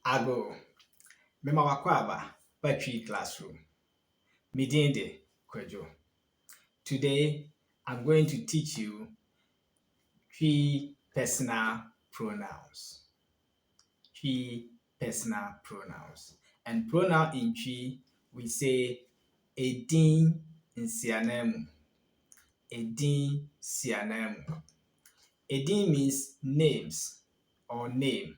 Ago, mema wakwaba, Twi classroom. Midinde Kwadwo. Today, I'm going to teach you Twi personal pronouns. Twi personal pronouns. And pronoun in Twi, we say Edin, Nsiananmu. Edin, Nsiananmu. Edin means names or name.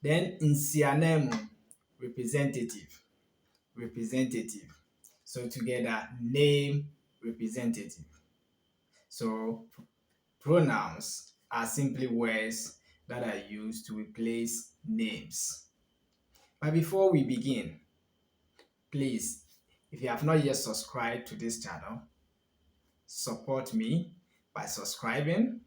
Then Nsiananmu, representative. So together, name, representative. So pronouns are simply words that are used to replace names. But before we begin, please, if you have not yet subscribed to this channel, support me by subscribing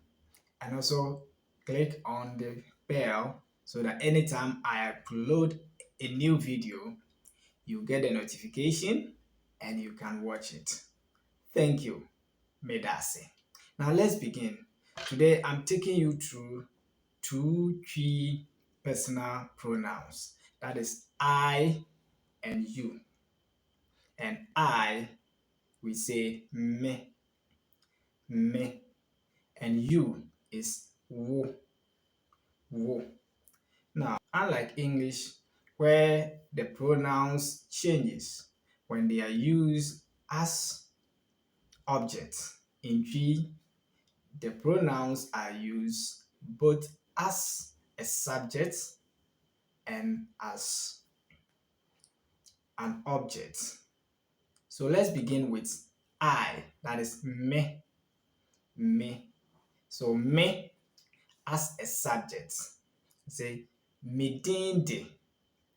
and also click on the bell so that anytime I upload a new video, you get a notification and you can watch it. Thank you. Medase. Now let's begin. Today I'm taking you through two Twi personal pronouns. That is I and you. And I, we say me. And you is wo. Now, unlike English, where the pronouns changes when they are used as objects, in Twi, the pronouns are used both as a subject and as an object. So let's begin with I, that is me. So me as a subject. Say midinde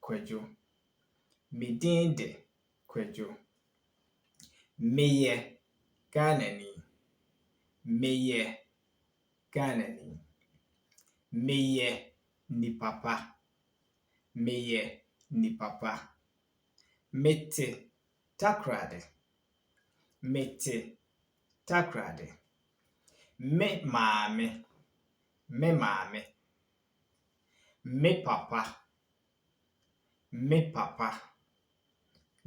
Kwadwo. Midinde Kwadwo. Meye Ghanani. Meye Ghanani. Meye ni papa. Meye ni papa. Mete takrade. Mete takrade. Me maame. Me maame. Me papa. Me papa.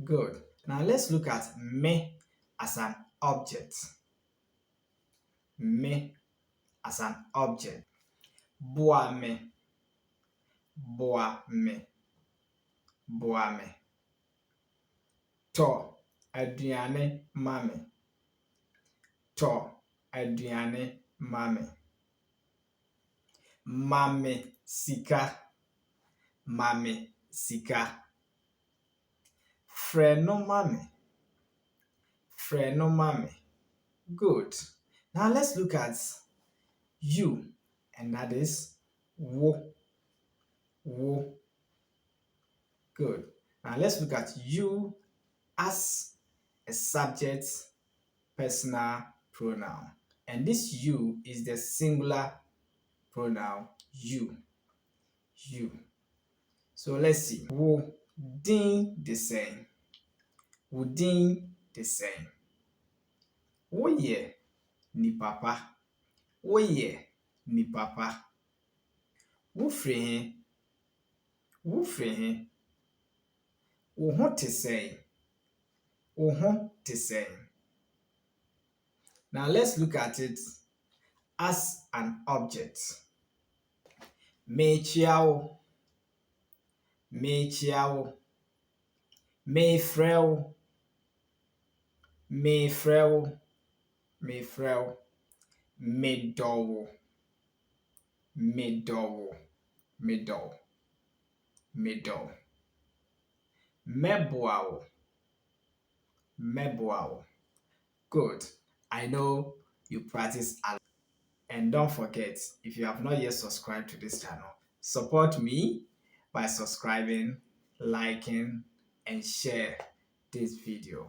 Good. Now let's look at me as an object. Me as an object. Boame. Boame. Boame. To aduane mame. To aduane mame. Mame sika. Mame sika. Freno mame. Freno mame. Good. Now let's look at you, and that is wo. Good. Now let's look at you as a subject personal pronoun. And this you is the singular pronoun you. So let's see. Wo din the same. Wo din the same. Woye ni papa. Woye ni papa. Wofre he. Wo ho te same. Wo ho te same. Now let's look at it as an object. Mechiao. Mechiao. Mefreo. Mefreo. Mefreo. Medowo. Medowo. Medow. Medow. Meboao. Meboao. Good. I know you practice a lot. And don't forget, if you have not yet subscribed to this channel, support me by subscribing, liking, and share this video.